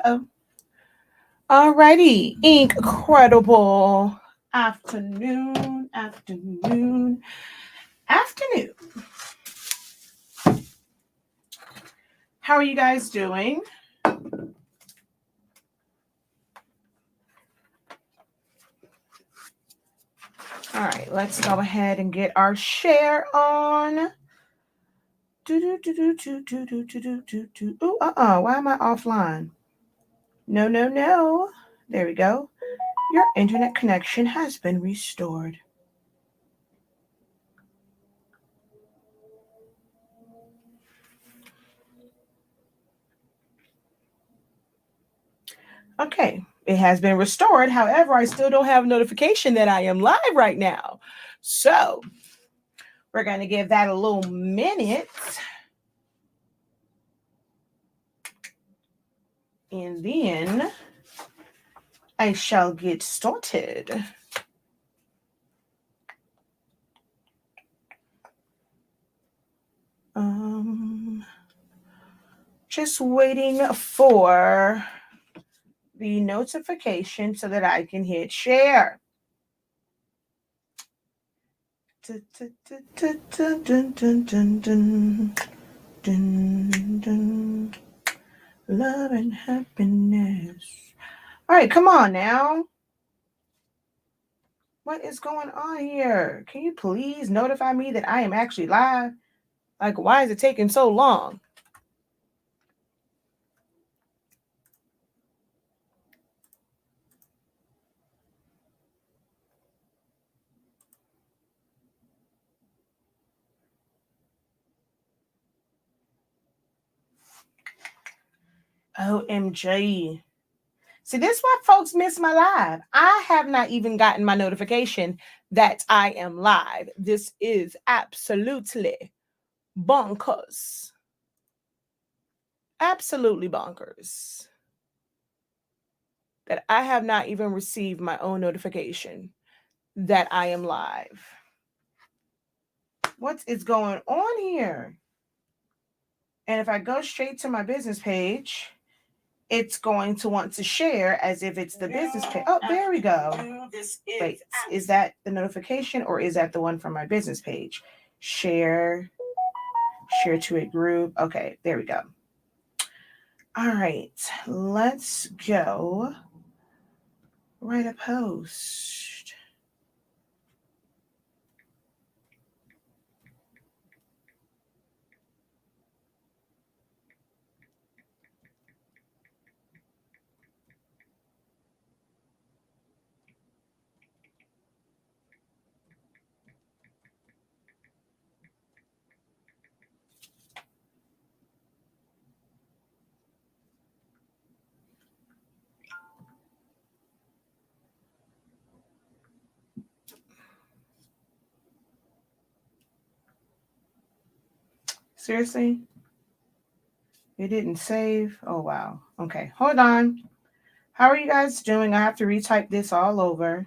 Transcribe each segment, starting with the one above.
Uh-oh. Alrighty. Incredible afternoon. How are you guys doing? All right, let's go ahead and get our share on. Ooh, why am I offline? No. There we go. Your internet connection has been restored. Okay, it has been restored. However, I still don't have a notification that I am live right now. So we're going to give that a little minute. And then I shall get started. Just waiting for the notification so that I can hit share. Love and happiness. All right, come on now. What is going on here? Can you please notify me that I am actually live? Like, why is it taking so long? OMG. See, this is why folks miss my live. I have not even gotten my notification that I am live. This is absolutely bonkers. Absolutely bonkers. That I have not even received my own notification that I am live. What is going on here? And if I go straight to my business page, it's going to want to share as if it's the business page. Oh, there we go. Wait, is that the notification or is that the one from my business page? Share to a group. Okay, there we go. All right, let's go write a post. Seriously? It didn't save? Oh, wow. Okay, hold on. How are you guys doing? I have to retype this all over.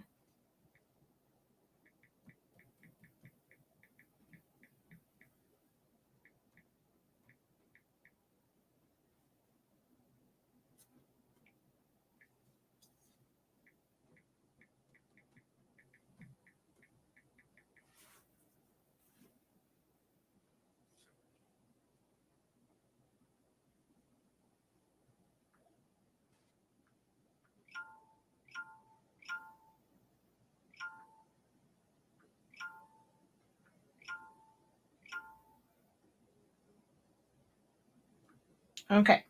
Okay.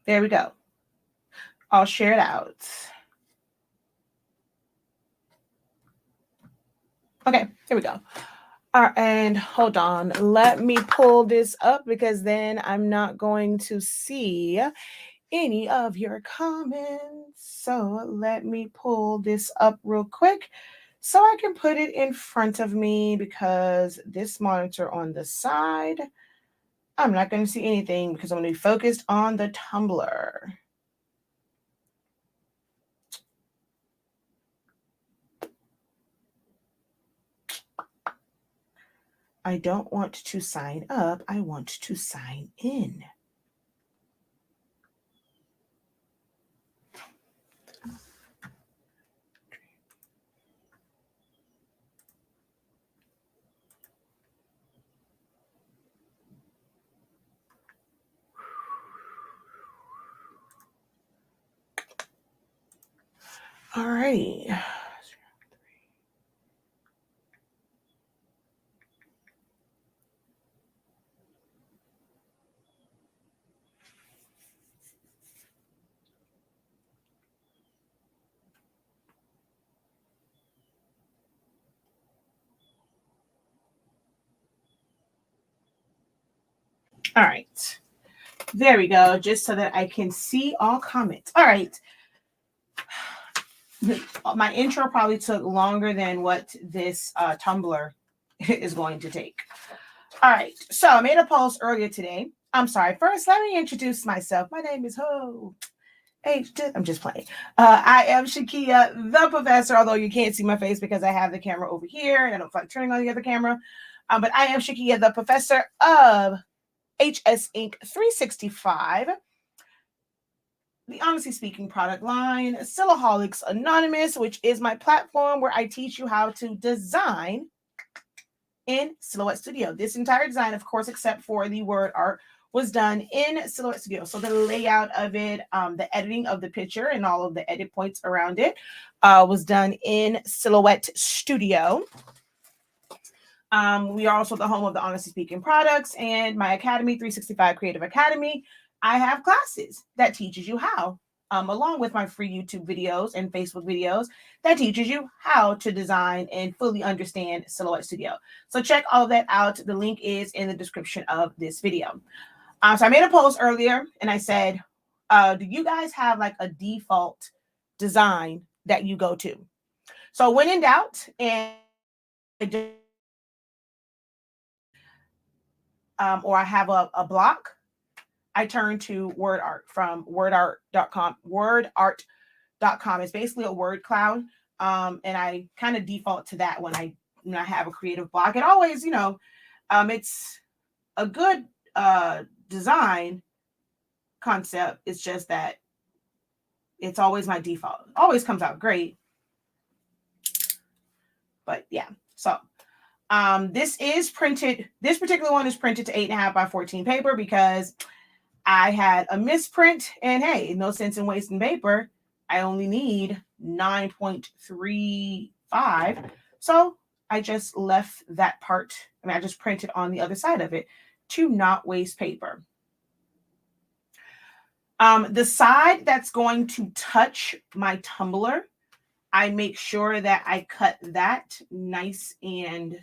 There we go. I'll share it out. Okay, here we go. All right, and hold on. Let me pull this up because then I'm not going to see any of your comments. So let me pull this up real quick so I can put it in front of me because this monitor on the side, I'm not going to see anything because I'm going to be focused on the Tumbler. I don't want to sign up. I want to sign in. All right. All right. There we go. Just so that I can see all comments. All right. My intro probably took longer than what this Tumbler is going to take. All right. So I made a post earlier today. I'm sorry. First, let me introduce myself. My name is Ho. I'm just playing. I am Shakia, the professor, although you can't see my face because I have the camera over here and I don't feel like turning on the other camera. But I am Shakia, the professor of HS Inc. 365, the Honestly Speaking product line, Silaholics Anonymous, which is my platform where I teach you how to design in Silhouette Studio. This entire design, of course, except for the word art, was done in Silhouette Studio. So the layout of it, the editing of the picture and all of the edit points around it was done in Silhouette Studio. We are also the home of the Honestly Speaking products and my Academy, 365 Creative Academy. I have classes that teaches you how, along with my free YouTube videos and Facebook videos that teaches you how to design and fully understand Silhouette Studio. So check all of that out. The link is in the description of this video. So I made a post earlier and I said, do you guys have like a default design that you go to? So when in doubt, and or I have a block, I turn to word art from wordart.com. Wordart.com is basically a word cloud. And I kind of default to that when I have a creative block. It always, it's a good design concept. It's just that it's always my default. It always comes out great. But yeah, so this is printed. This particular one is printed to 8.5 by 14 paper because I had a misprint, and hey, no sense in wasting paper. I only need 9.35. So I just left that part. I just printed on the other side of it to not waste paper. The side that's going to touch my tumbler, I make sure that I cut that nice and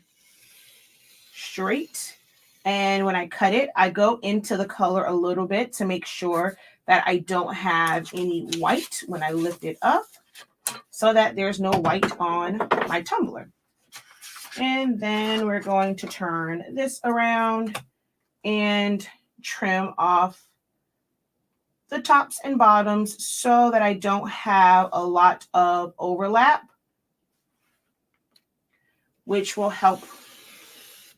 straight. And when I cut it, I go into the color a little bit to make sure that I don't have any white when I lift it up, so that there's no white on my tumbler. And then we're going to turn this around and trim off the tops and bottoms so that I don't have a lot of overlap, which will help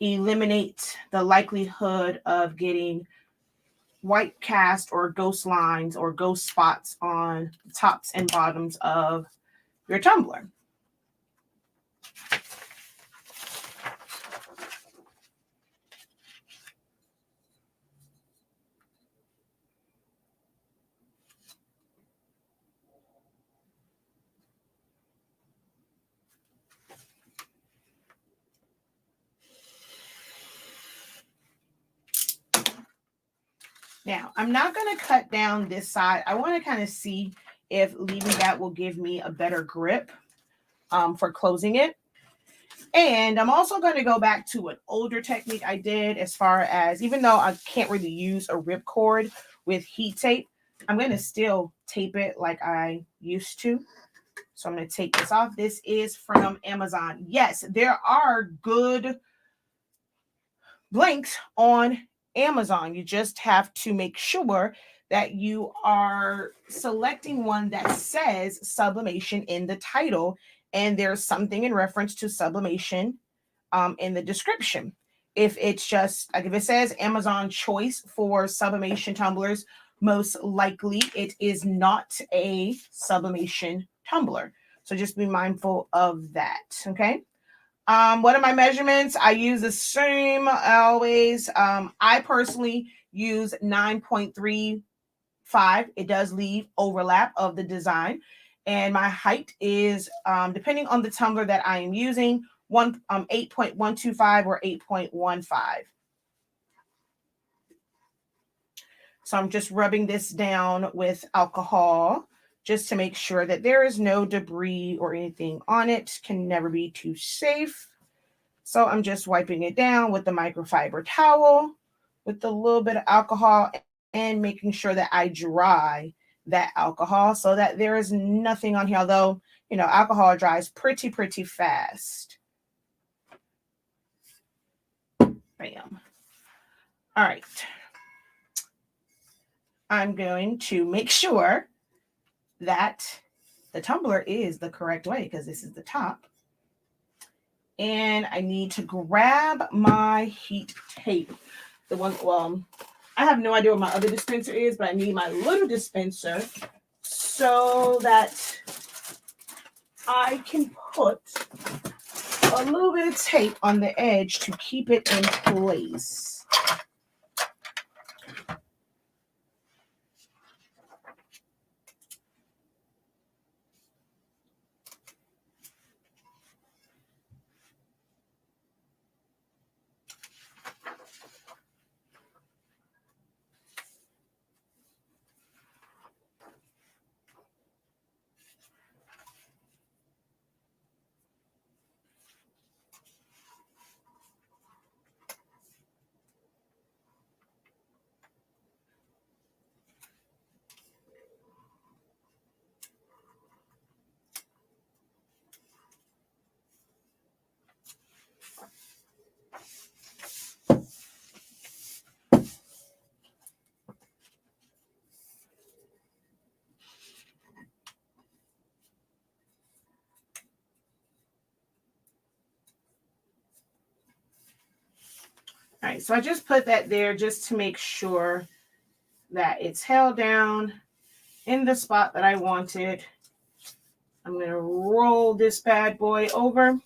eliminate the likelihood of getting white cast or ghost lines or ghost spots on the tops and bottoms of your tumbler. Now, I'm not going to cut down this side. I want to kind of see if leaving that will give me a better grip for closing it. And I'm also going to go back to an older technique I did, as far as, even though I can't really use a ripcord with heat tape, I'm going to still tape it like I used to. So I'm going to take this off. This is from Amazon. Yes, there are good blanks on Amazon. You just have to make sure that you are selecting one that says Sublimation in the title, and there's something in reference to Sublimation in the description. If it's just like, if it says Amazon choice for Sublimation tumblers, most likely it is not a Sublimation tumbler. So just be mindful of that. Okay. What are my measurements? I use the same always. I personally use 9.35. It does leave overlap of the design. And my height is, depending on the tumbler that I am using, 8.125 or 8.15. So I'm just rubbing this down with alcohol just to make sure that there is no debris or anything on it. Can never be too safe. So I'm just wiping it down with the microfiber towel with a little bit of alcohol and making sure that I dry that alcohol so that there is nothing on here. Although, you know, alcohol dries pretty fast. Bam. All right. I'm going to make sure that the tumbler is the correct way because this is the top. And I need to grab my heat tape. The one, well, I have no idea what my other dispenser is, but I need my little dispenser so that I can put a little bit of tape on the edge to keep it in place. All right, so I just put that there just to make sure that it's held down in the spot that I wanted. I'm going to roll this bad boy over,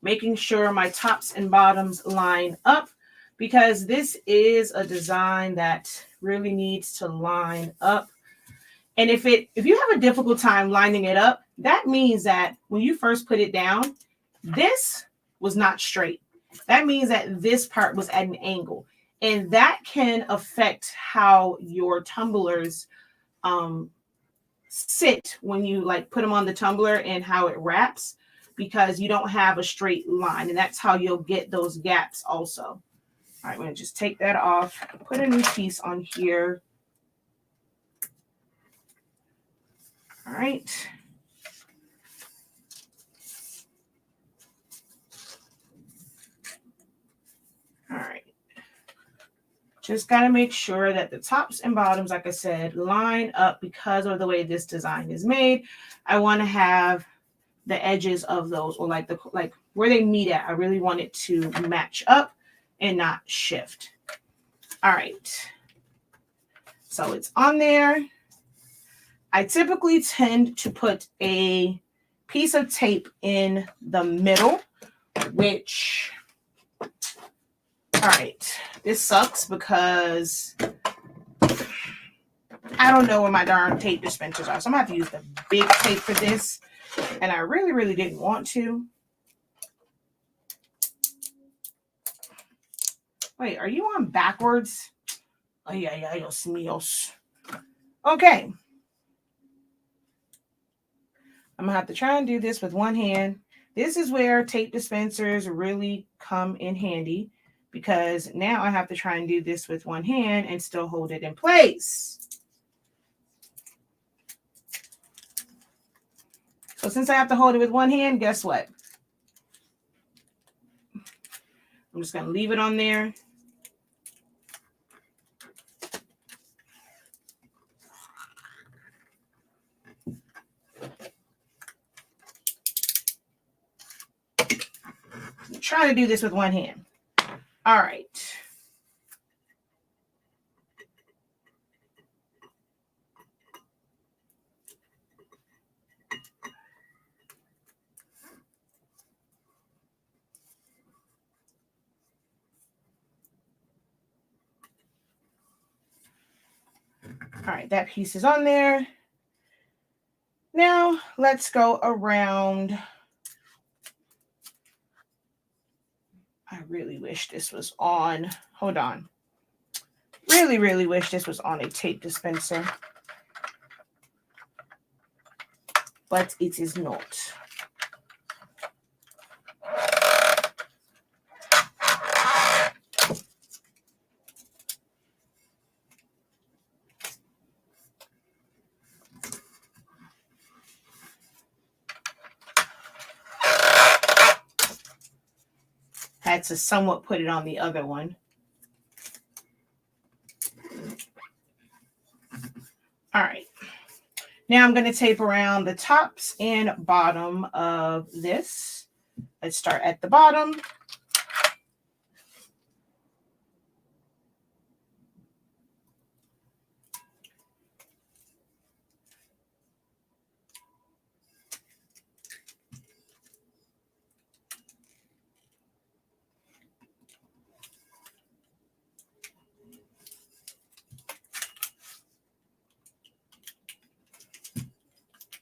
making sure my tops and bottoms line up because this is a design that really needs to line up. And if you have a difficult time lining it up, that means that when you first put it down, this was not straight. That means that this part was at an angle. And that can affect how your tumblers sit when you like put them on the tumbler and how it wraps, because you don't have a straight line. And that's how you'll get those gaps also. All right, I'm going to just take that off, put a new piece on here. All right. All right. Just got to make sure that the tops and bottoms, like I said, line up because of the way this design is made. I want to have the edges of those, or like where they meet at. I really want it to match up and not shift. All right. So it's on there. I typically tend to put a piece of tape in the middle, which, all right, this sucks because I don't know where my darn tape dispensers are. So I'm going to have to use the big tape for this. And I really didn't want to. Wait, are you on backwards? Ay, Dios míos. Okay. I'm going to have to try and do this with one hand. This is where tape dispensers really come in handy, because now I have to try and do this with one hand and still hold it in place. So since I have to hold it with one hand, guess what? I'm just going to leave it on there. I'm trying to do this with one hand. All right. All right, that piece is on there. Now let's go around. I really wish this was on. Hold on. Really, really wish this was on a tape dispenser. But it is not. Had to somewhat put it on the other one. All right. Now I'm going to tape around the tops and bottom of this. Let's start at the bottom.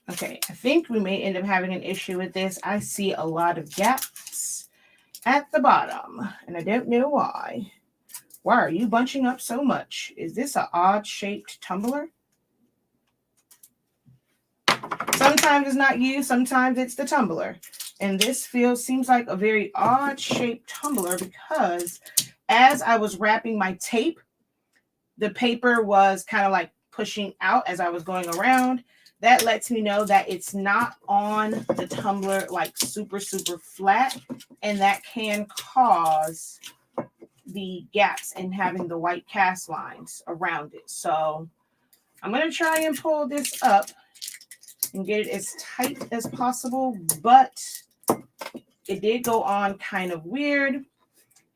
Okay, I think we may end up having an issue with this. I see a lot of gaps at the bottom, and I don't know why. Why are you bunching up so much? Is this an odd-shaped tumbler? Sometimes it's not you, sometimes it's the tumbler. And this seems like a very odd-shaped tumbler because as I was wrapping my tape, the paper was kind of like pushing out as I was going around. That lets me know that it's not on the tumbler like super, super flat. And that can cause the gaps in having the white cast lines around it. So I'm going to try and pull this up and get it as tight as possible. But it did go on kind of weird.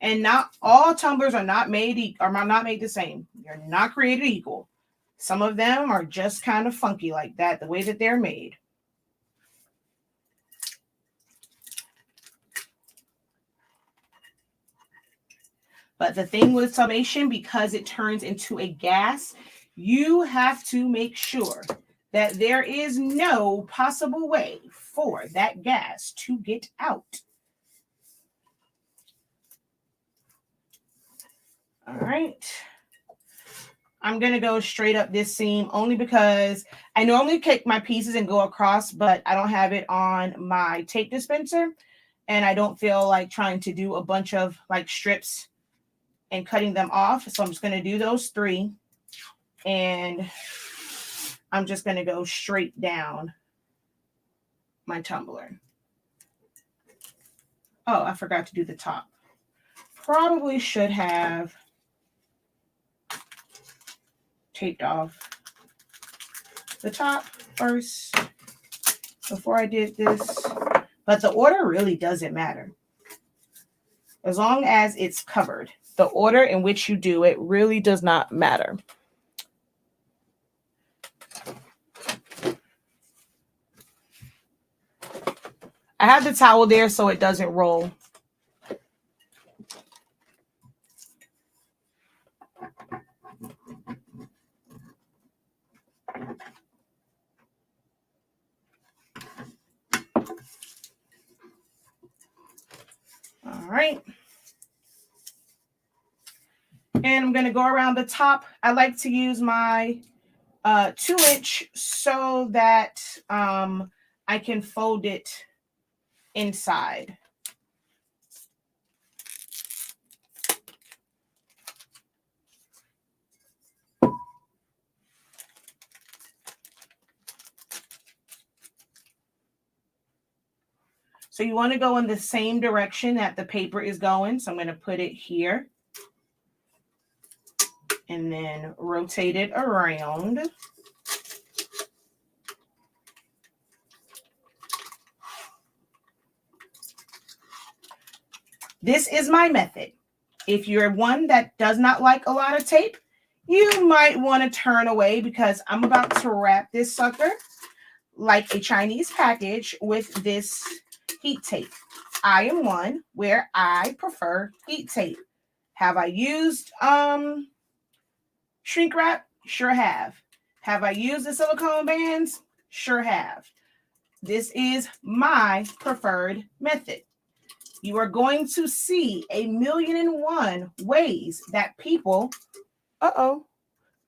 And not all tumblers are not made the same. They're not created equal. Some of them are just kind of funky like that, the way that they're made. But the thing with sublimation, because it turns into a gas, you have to make sure that there is no possible way for that gas to get out. All right. I'm going to go straight up this seam only because I normally take my pieces and go across, but I don't have it on my tape dispenser. And I don't feel like trying to do a bunch of like strips and cutting them off. So I'm just going to do those 3. And I'm just going to go straight down my tumbler. Oh, I forgot to do the top. Probably should have taped off the top first before I did this. But the order really doesn't matter. As long as it's covered. The order in which you do it really does not matter. I have the towel there so it doesn't roll. All right. And I'm going to go around the top. I like to use my 2-inch so that I can fold it inside. So you want to go in the same direction that the paper is going. So I'm going to put it here. And then rotate it around. This is my method. If you're one that does not like a lot of tape, you might want to turn away because I'm about to wrap this sucker like a Chinese package with this heat tape. I am one where I prefer heat tape. Have I used shrink wrap? Sure have. Have I used the silicone bands? Sure have. This is my preferred method. You are going to see 1,000,001 ways that people,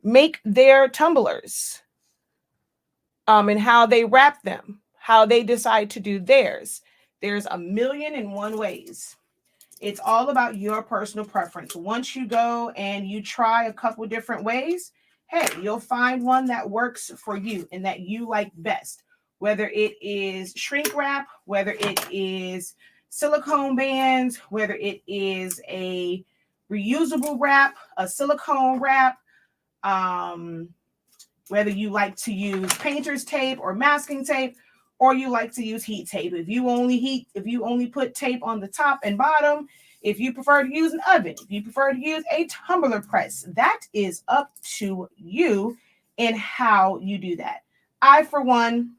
make their tumblers. And how they wrap them, how they decide to do theirs. There's 1,000,001 ways. It's all about your personal preference. Once you go and you try a couple different ways, hey, you'll find one that works for you and that you like best. Whether it is shrink wrap, whether it is silicone bands, whether it is a reusable wrap, a silicone wrap, whether you like to use painter's tape or masking tape, or you like to use heat tape. If you only put tape on the top and bottom, if you prefer to use an oven, if you prefer to use a tumbler press, that is up to you in how you do that. I, for one,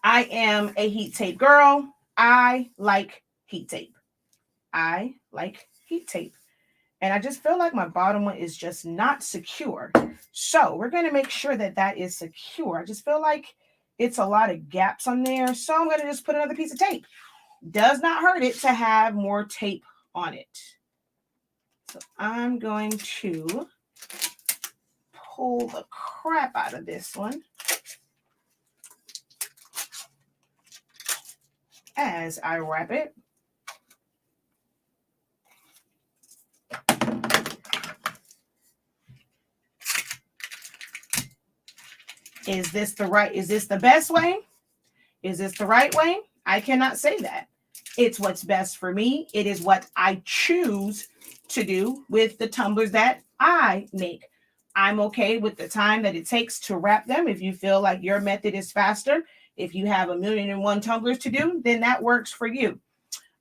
I am a heat tape girl. I like heat tape. I like heat tape. And I just feel like my bottom one is just not secure. So we're going to make sure that that is secure. I just feel like it's a lot of gaps on there. So I'm going to just put another piece of tape. Does not hurt it to have more tape on it. So I'm going to pull the crap out of this one as I wrap it. Is this the best way? Is this the right way? I cannot say that. It's what's best for me. It is what I choose to do with the tumblers that I make. I'm okay with the time that it takes to wrap them. If you feel like your method is faster, if you have 1,000,001 tumblers to do, then that works for you.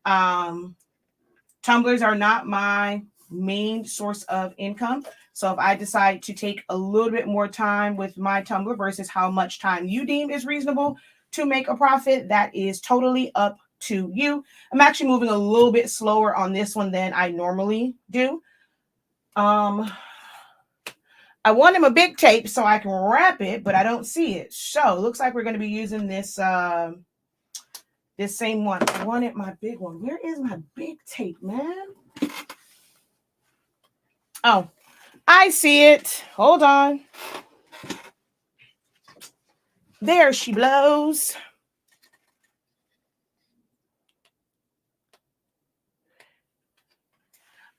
Tumblers are not my main source of income. So if I decide to take a little bit more time with my tumbler versus how much time you deem is reasonable to make a profit, that is totally up to you. I'm actually moving a little bit slower on this one than I normally do. I wanted a big tape so I can wrap it, but I don't see it. So it looks like we're going to be using this this same one. I wanted my big one. Where is my big tape, man? Oh, I see it. Hold on. There she blows.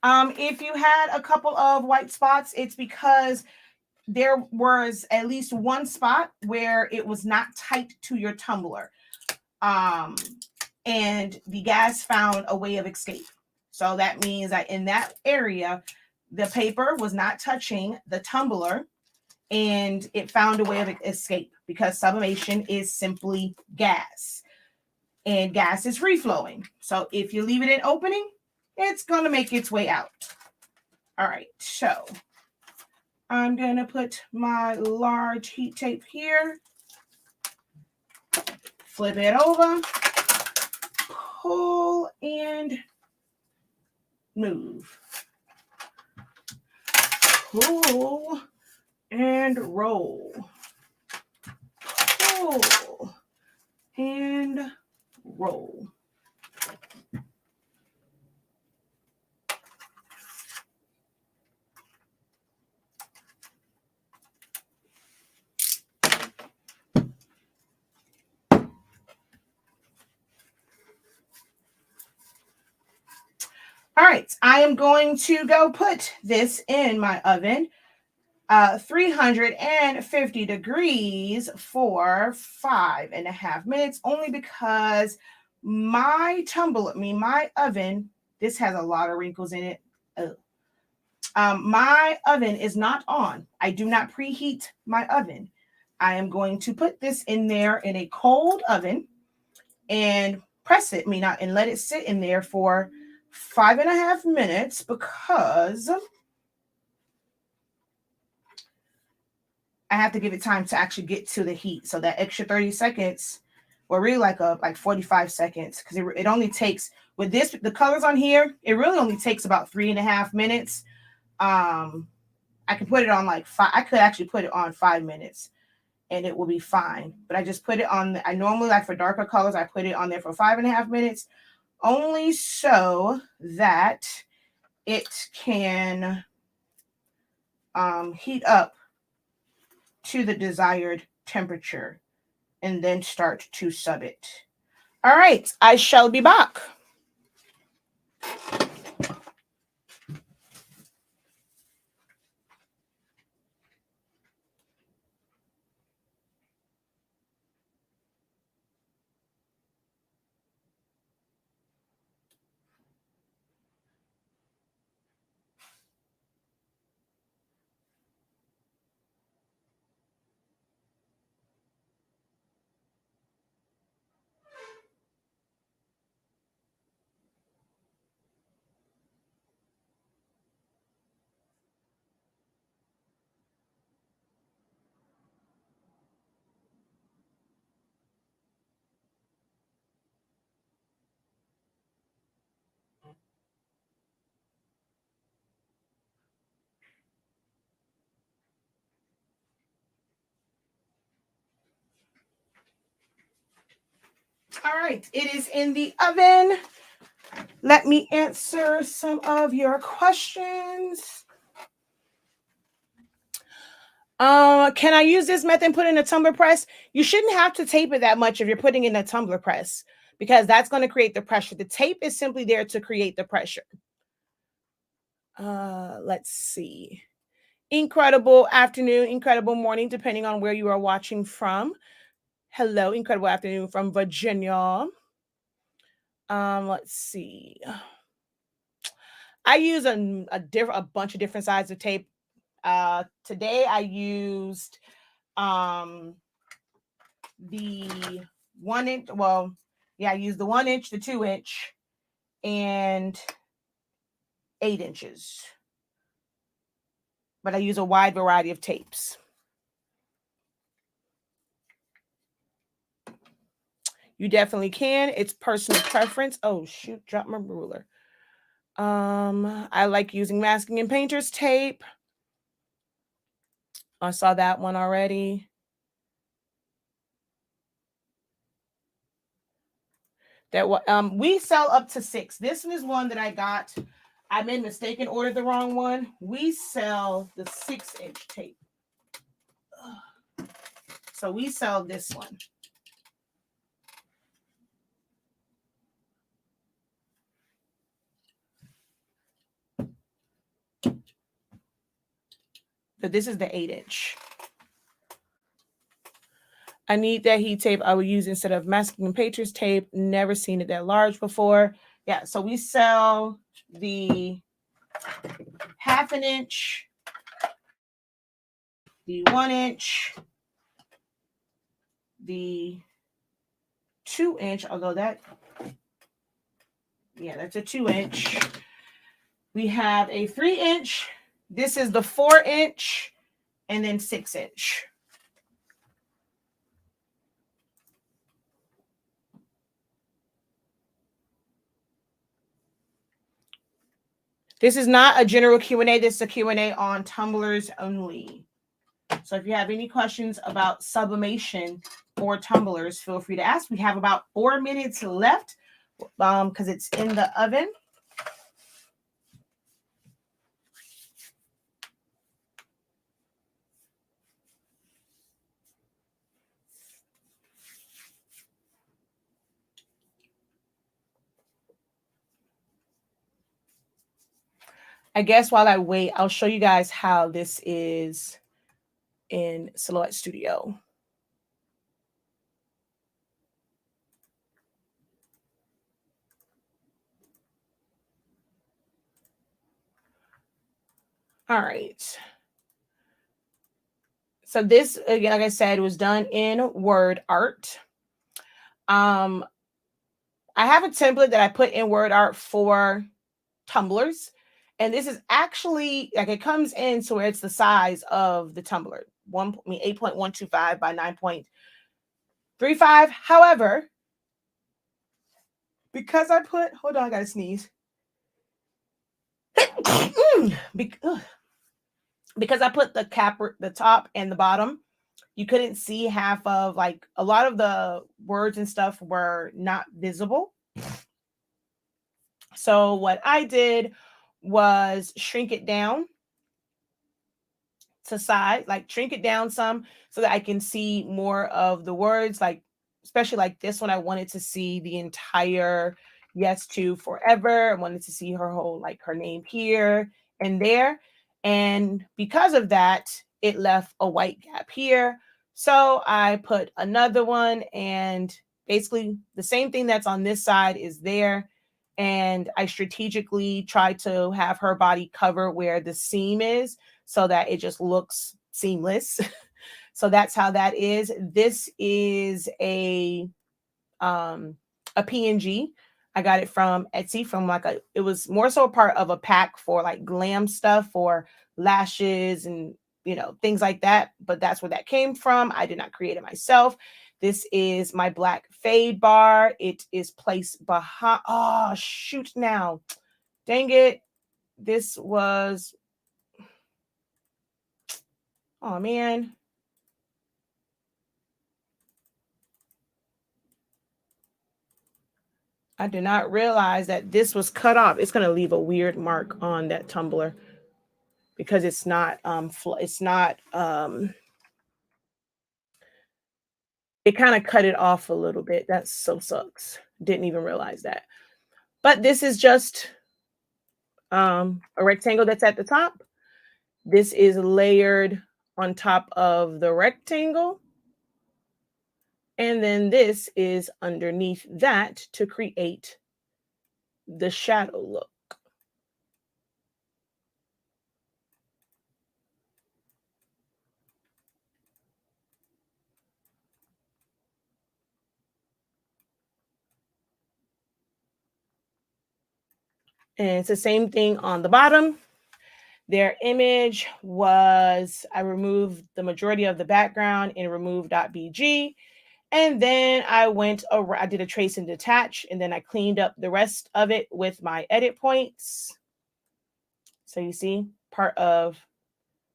If you had a couple of white spots, it's because there was at least one spot where it was not tight to your tumbler. And the gas found a way of escape. So that means that in that area, the paper was not touching the tumbler and it found a way of escape because sublimation is simply gas and gas is free flowing. So if you leave it in opening, it's going to make its way out. All right, so I'm going to put my large heat tape here, flip it over, pull and move. Pull and roll. Pull and roll. All right, I am going to go put this in my oven, 350 degrees for 5.5 minutes, only because my oven, this has a lot of wrinkles in it. My oven is not on. I do not preheat my oven. I am going to put this in there in a cold oven and press it, and let it sit in there for 5.5 minutes because I have to give it time to actually get to the heat. So that extra 30 seconds, or really like 45 seconds, because it only takes, with this, the colors on here, it really only takes about 3.5 minutes. I could put it on I could actually put it on 5 minutes. and it will be fine. But I just put it on, I normally, like for darker colors, I put it on there for 5.5 minutes, only so that it can heat up to the desired temperature and then start to sub it. All right, I shall be back. All right, it is in the oven. Let me answer some of your questions. Can I use this method and put in a tumbler press? You shouldn't have to tape it that much if you're putting in a tumbler press, because that's going to create the pressure. The tape is simply there to create the pressure. Let's see. Incredible afternoon, incredible morning, depending on where you are watching from. Hello, incredible afternoon from Virginia. Let's see. I use a bunch of different sizes of tape. Today I used the 1 inch. Well, yeah, I used the 1 inch, the 2 inch, and 8 inches. But I use a wide variety of tapes. You definitely can. It's personal preference. Oh shoot, drop my ruler. I like using masking and painter's tape. I saw that one already. That we sell up to 6. This is one that I got. I made a mistake and ordered the wrong one. We sell the 6-inch tape. So we sell this one. But this is the 8-inch. I need that heat tape I would use instead of masking and painter's tape. Never seen it that large before. Yeah, so we sell the 1/2 inch, the 1 inch, the 2 inch, although that's a 2 inch. We have a 3 inch. This is the 4 inch, and then 6 inch. This is not a general Q&A. This is a Q&A on tumblers only. So if you have any questions about sublimation or tumblers, feel free to ask. We have about 4 minutes left because it's in the oven. I guess while I wait, I'll show you guys how this is in Silhouette Studio. All right. So this, again, like I said, was done in Word Art. I have a template that I put in Word Art for tumblers. And this is actually, like, it comes in so where it's the size of the tumbler, 8.125 by 9.35. However, because I put, hold on, I gotta sneeze. Because I put the top and the bottom, you couldn't see half of, like, a lot of the words and stuff were not visible. So what I did was shrink it down to size, like shrink it down some so that I can see more of the words, like especially like this one. I wanted to see the entire yes to forever. I wanted to see her whole, like her name here and there. And because of that, it left a white gap here. So I put another one, and basically the same thing that's on this side is there. And I strategically tried to have her body cover where the seam is so that it just looks seamless. So that's how that is. This is a PNG. I got it from Etsy from it was more so a part of a pack for like glam stuff for lashes and, you know, things like that. But that's where that came from. I did not create it myself. This is my black fade bar. It is placed behind. Oh, shoot now. Dang it. This was. Oh, man. I did not realize that this was cut off. It's going to leave a weird mark on that tumbler because it's not, it kind of cut it off a little bit. That so sucks. Didn't even realize that. But this is just a rectangle that's at the top. This is layered on top of the rectangle. And then this is underneath that to create the shadow look. And it's the same thing on the bottom. Their image was, I removed the majority of the background in remove.bg. And then I did a trace and detach, and then I cleaned up the rest of it with my edit points. So you see part of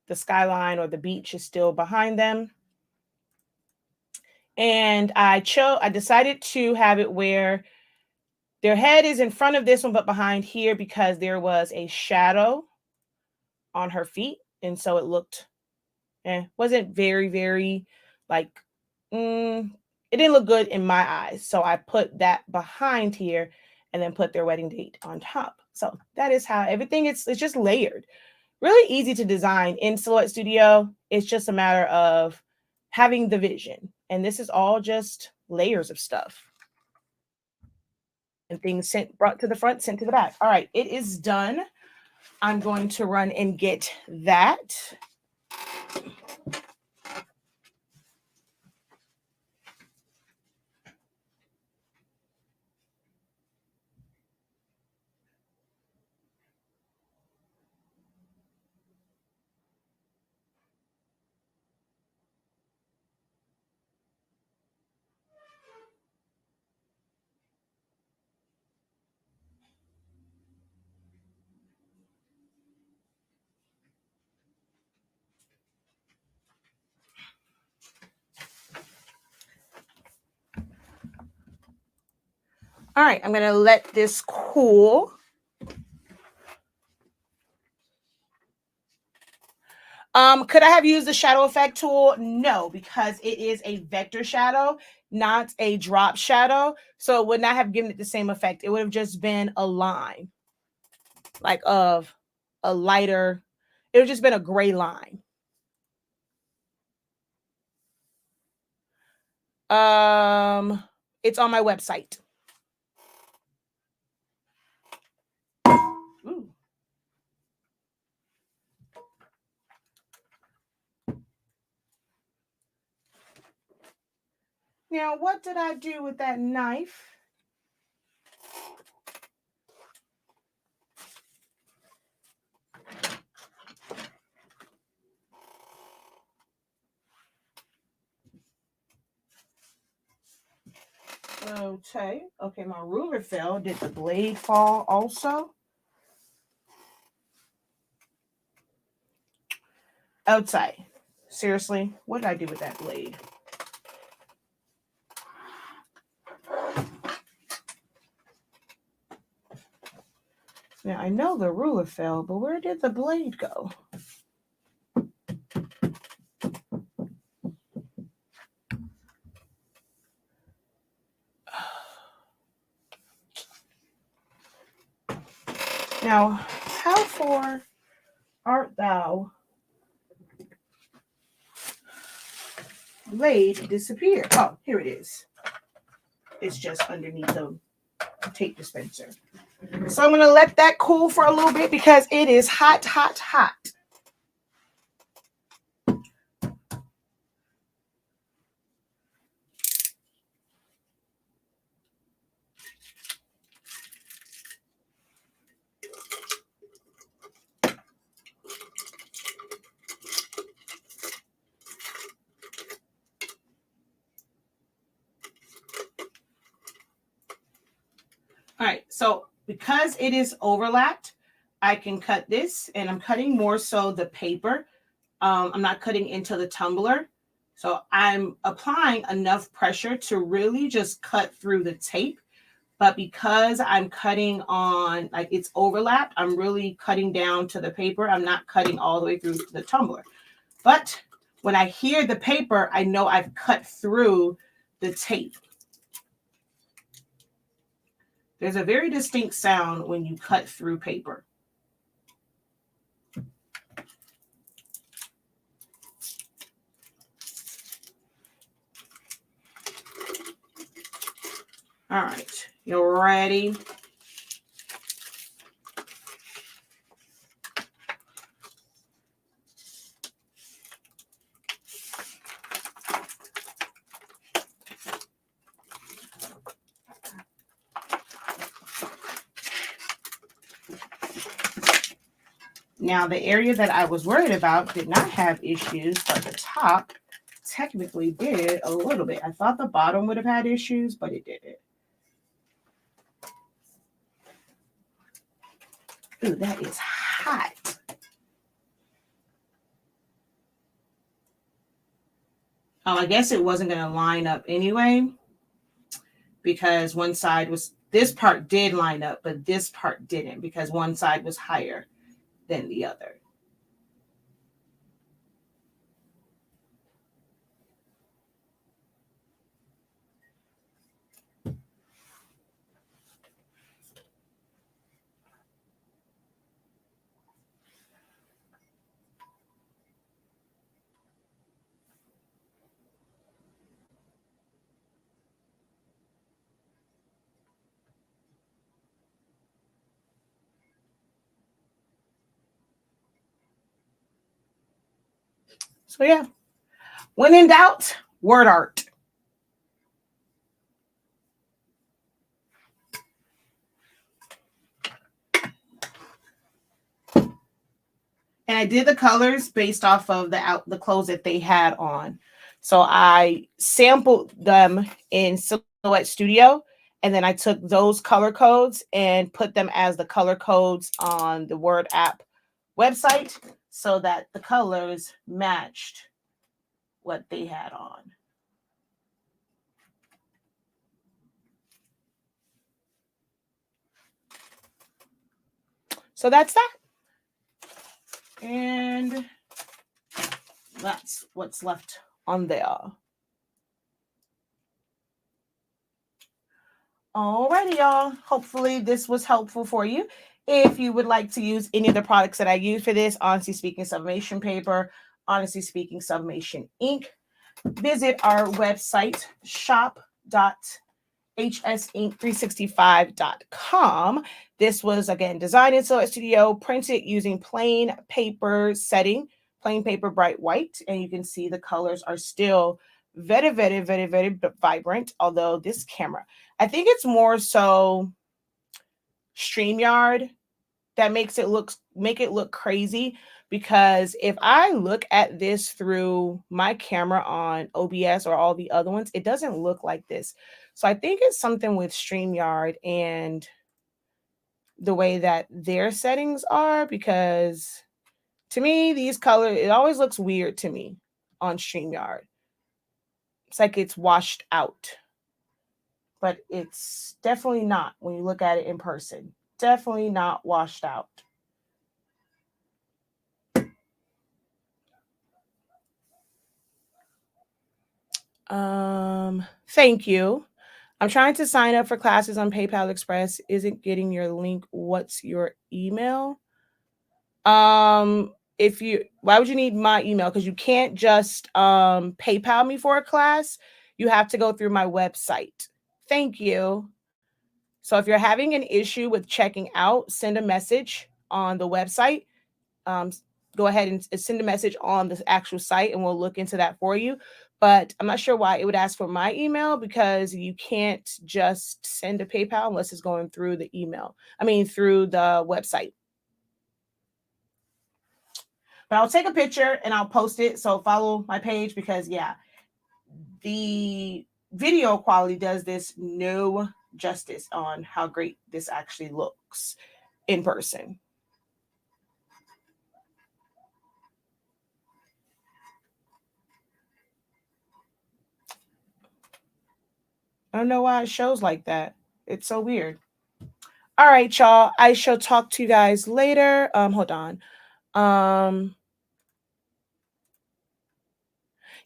the skyline or the beach is still behind them. And I decided to have it where their head is in front of this one, but behind here because there was a shadow on her feet. And so it looked, wasn't very, very like, it didn't look good in my eyes. So I put that behind here and then put their wedding date on top. So that is how everything it's just layered. Really easy to design in Silhouette Studio. It's just a matter of having the vision. And this is all just layers of stuff. And things brought to the front, sent to the back. All right, it is done. I'm going to run and get that. All right, I'm going to let this cool. Could I have used the shadow effect tool? No, because it is a vector shadow, not a drop shadow. So it would not have given it the same effect. It would have just been a line, like of a lighter, it would have just been a gray line. It's on my website. Ooh. Now, what did I do with that knife? Okay, my ruler fell. Did the blade fall also? Outside. Seriously, what did I do with that blade? Now, I know the ruler fell, but where did the blade go? Now, how far art thou, blade disappear? Oh, here it is. It's just underneath the tape dispenser. So I'm going to let that cool for a little bit because it is hot, hot, hot. All right, so because it is overlapped, I can cut this, and I'm cutting more so the paper. I'm not cutting into the tumbler. So I'm applying enough pressure to really just cut through the tape. But because I'm cutting on, like it's overlapped, I'm really cutting down to the paper. I'm not cutting all the way through the tumbler. But when I hear the paper, I know I've cut through the tape. There's a very distinct sound when you cut through paper. All right, you ready? Now, the area that I was worried about did not have issues, but the top technically did a little bit. I thought the bottom would have had issues, but it didn't. Ooh, that is hot. I guess it wasn't going to line up anyway because one side was, this part did line up, but this part didn't because one side was higher than the other. So yeah, when in doubt, word art. And I did the colors based off of the clothes that they had on. So I sampled them in Silhouette Studio, and then I took those color codes and put them as the color codes on the Word app website so that the colors matched what they had on. So that's that. And that's what's left on there. Alrighty, y'all. Hopefully this was helpful for you. If you would like to use any of the products that I use for this, Honestly Speaking Sublimation Paper, Honestly Speaking Sublimation Ink, visit our website, shop.hsink365.com. This was, again, designed in Silhouette Studio, printed using plain paper setting, plain paper bright white, and you can see the colors are still very, very, very, very vibrant, although this camera, I think it's more so StreamYard that make it look crazy, because if I look at this through my camera on OBS or all the other ones, it doesn't look like this. So I think it's something with StreamYard and the way that their settings are, because to me, these colors, it always looks weird to me. on StreamYard. It's like it's washed out, but it's definitely not when you look at it in person. Definitely not washed out. Thank you. I'm trying to sign up for classes on PayPal Express. Isn't getting your link. What's your email? If you why would you need my email? Because you can't just PayPal me for a class. You have to go through my website. Thank you. So if you're having an issue with checking out, send a message on the website. Um, go ahead and send a message on the actual site and we'll look into that for you. But I'm not sure why it would ask for my email because you can't just send a PayPal unless it's going through the email. Through the website. But I'll take a picture and I'll post it. So follow my page because, yeah, the video quality does this no justice on how great this actually looks in person. I don't know why it shows like that. It's so weird. All right, y'all. I shall talk to you guys later. Hold on.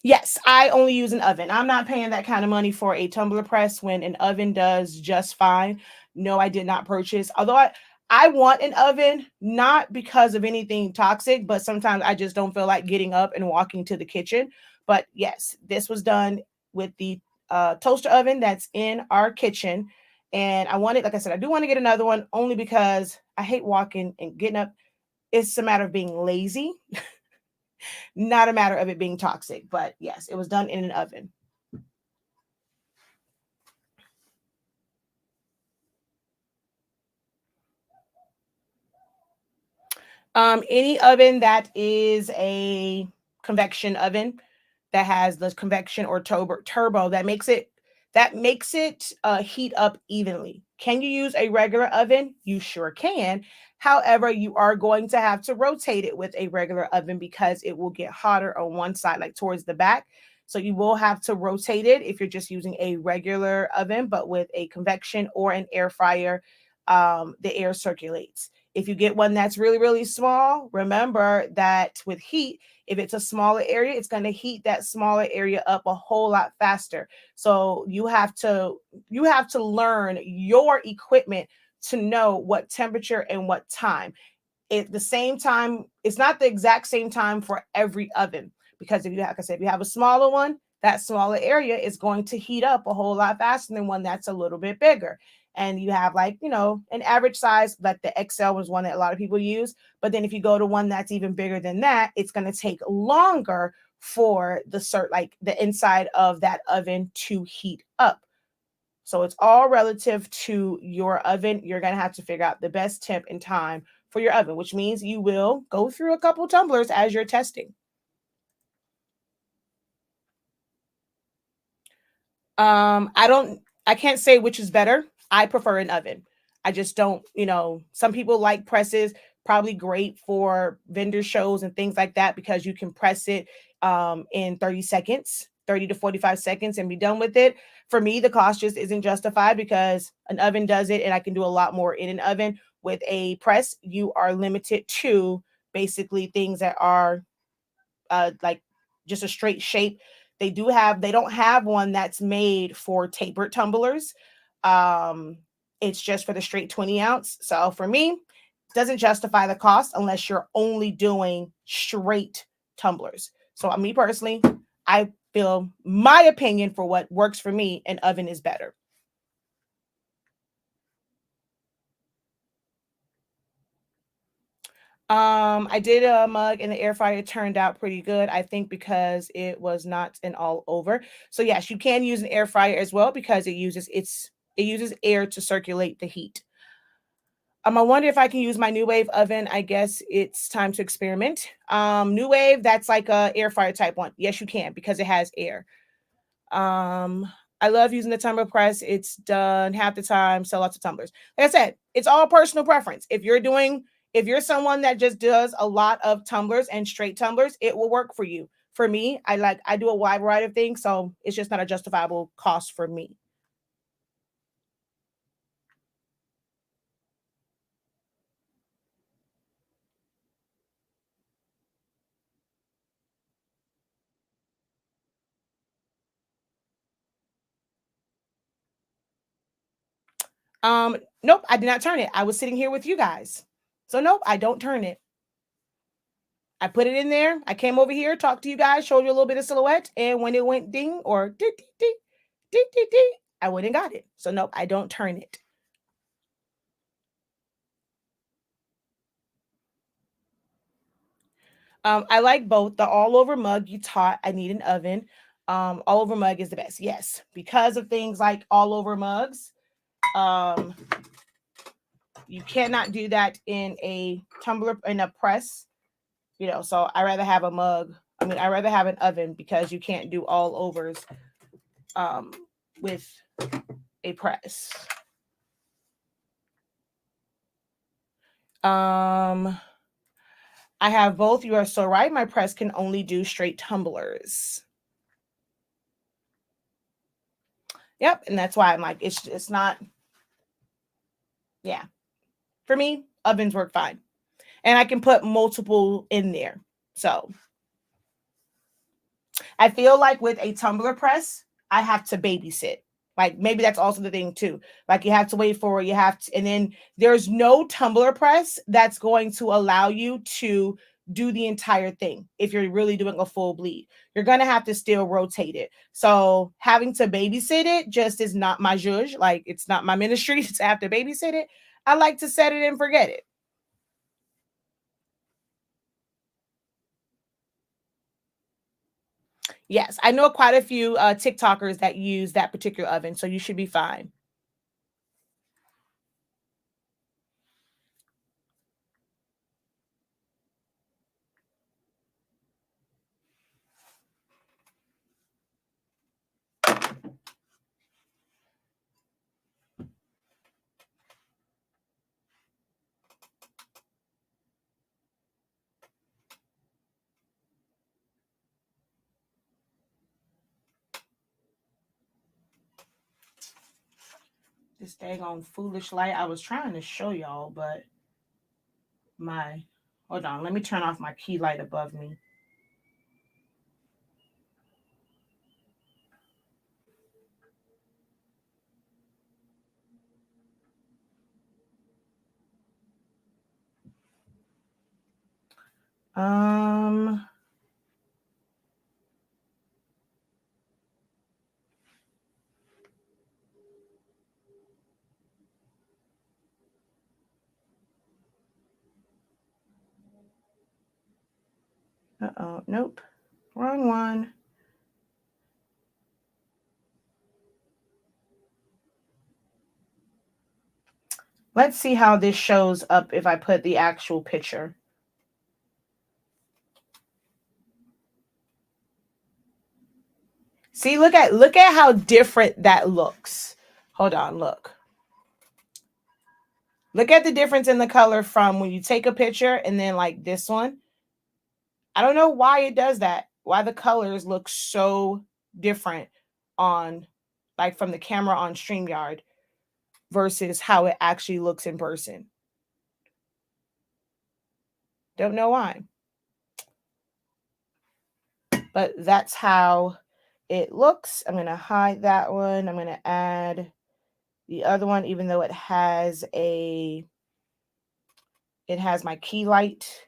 Yes, I only use an oven. I'm not paying that kind of money for a tumbler press when an oven does just fine. No, I did not purchase. Although I want an oven, not because of anything toxic, but sometimes I just don't feel like getting up and walking to the kitchen. But yes, this was done with the toaster oven that's in our kitchen. And I wanted, like I said, I do want to get another one only because I hate walking and getting up. It's a matter of being lazy, not a matter of it being toxic. But yes, it was done in an oven. Any oven that is a convection oven that has the convection or turbo that makes it heat up evenly. Can you use a regular oven? You sure can. However, you are going to have to rotate it with a regular oven because it will get hotter on one side, like towards the back. So you will have to rotate it if you're just using a regular oven, but with a convection or an air fryer, the air circulates. If you get one that's really, really small, remember that with heat, if it's a smaller area, it's going to heat that smaller area up a whole lot faster. So you have to learn your equipment to know what temperature and what time. At the same time, it's not the exact same time for every oven because if you have, like I said, if you have a smaller one, that smaller area is going to heat up a whole lot faster than one that's a little bit bigger. And you have like, an average size, like the XL was one that a lot of people use. But then if you go to one that's even bigger than that, it's going to take longer for the inside of that oven to heat up. So it's all relative to your oven. You're going to have to figure out the best temp and time for your oven, which means you will go through a couple tumblers as you're testing. I can't say which is better. I prefer an oven. I just don't, some people like presses, probably great for vendor shows and things like that because you can press it in 30 seconds, 30 to 45 seconds and be done with it. For me, the cost just isn't justified because an oven does it and I can do a lot more in an oven. With a press, you are limited to basically things that are like just a straight shape. They don't have one that's made for tapered tumblers. It's just for the straight 20 ounce. So for me, it doesn't justify the cost unless you're only doing straight tumblers. So me personally, I feel my opinion for what works for me, an oven is better. I did a mug in the air fryer. It turned out pretty good, I think, because it was not an all over. So yes, you can use an air fryer as well because it uses air to circulate the heat. I wonder if I can use my New Wave oven. I guess it's time to experiment. New Wave, that's like a air fryer type one. Yes, you can because it has air. I love using the tumbler press. It's done half the time, sell lots of tumblers. Like I said, it's all personal preference. If you're someone that just does a lot of tumblers and straight tumblers, it will work for you. for me. I do a wide variety of things, so it's just not a justifiable cost for me. Nope, I did not turn it. I was sitting here with you guys. So nope, I don't turn it. I put it in there. I came over here, talked to you guys, showed you a little bit of silhouette, and when it went ding or ding ding ding ding ding ding, I went and got it. So nope, I don't turn it. I like both. The all over mug you taught I need an oven. All over mug is the best. Yes, because of things like all over mugs. Um, you cannot do that in a tumbler in a press. So I rather have a mug. I mean, I rather have an oven because you can't do all overs with a press. I have both. You are so right. My press can only do straight tumblers. Yep, and that's why I'm like, it's not. Yeah, for me, ovens work fine, and I can put multiple in there. So I feel like with a tumbler press, I have to babysit. Like maybe that's also the thing too. Like you have to wait for it, you have to, and then there's no tumbler press that's going to allow you to do the entire thing. If you're really doing a full bleed, you're going to have to still rotate it. So having to babysit it just is not my zhuzh. Like it's not my ministry to have to babysit it. I like to set it and forget it. Yes, I know quite a few TikTokers that use that particular oven, so you should be fine. This dang on foolish light. I was trying to show y'all, but my hold on, let me turn off my key light above me. Um uh-oh, nope. Wrong one. Let's see how this shows up if I put the actual picture. See, look at how different that looks. Hold on, look. Look at the difference in the color from when you take a picture and then like this one. I don't know why it does that. Why the colors look so different on like from the camera on StreamYard versus how it actually looks in person. Don't know why. But that's how it looks. I'm going to hide that one. I'm going to add the other one, even though it has my key light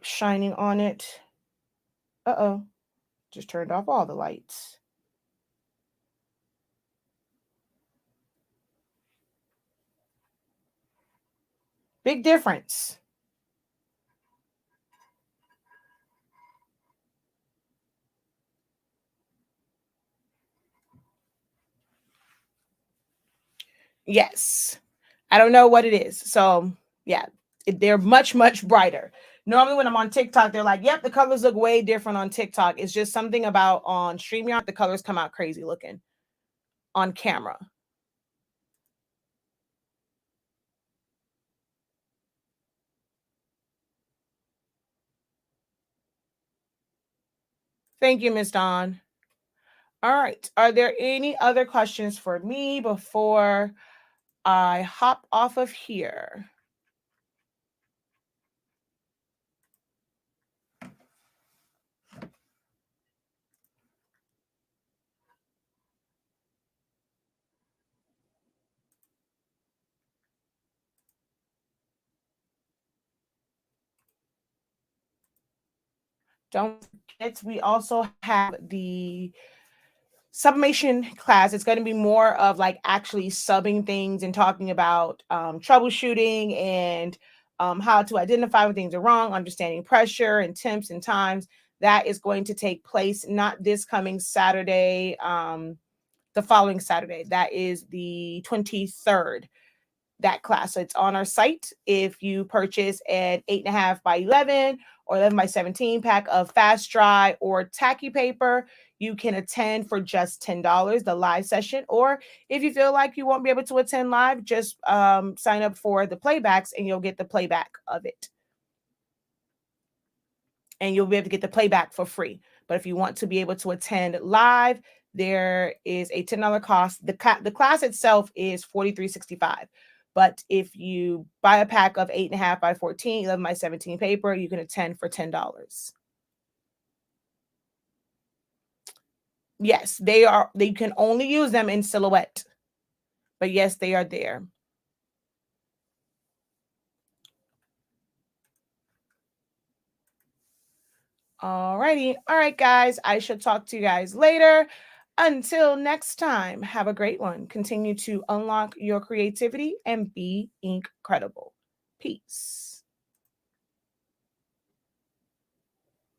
shining on it. Uh-oh. Just turned off all the lights. Big difference. Yes. I don't know what it is. So, yeah, they're much, much brighter. Normally, when I'm on TikTok, they're like, yep, the colors look way different on TikTok. It's just something about on StreamYard, the colors come out crazy looking on camera. Thank you, Miss Dawn. All right. Are there any other questions for me before I hop off of here? Don't forget, we also have the sublimation class. It's going to be more of like actually subbing things and talking about troubleshooting and how to identify when things are wrong, understanding pressure and temps and times. That is going to take place not this coming Saturday, the following Saturday. That is the 23rd, that class. So it's on our site. If you purchase an 8.5 by 11 or 11 by 17 pack of fast dry or tacky paper, you can attend for just $10, the live session. Or if you feel like you won't be able to attend live, just sign up for the playbacks and you'll get the playback of it. And you'll be able to get the playback for free. But if you want to be able to attend live, there is a $10 cost. The class itself is $43.65. But if you buy a pack of 8.5 by 14, 11 by 17 paper, you can attend for $10. Yes, they are. They can only use them in silhouette. But yes, they are there. Alrighty. All right, guys. I shall talk to you guys later. Until next time, have a great one. Continue to unlock your creativity and be incredible. Peace.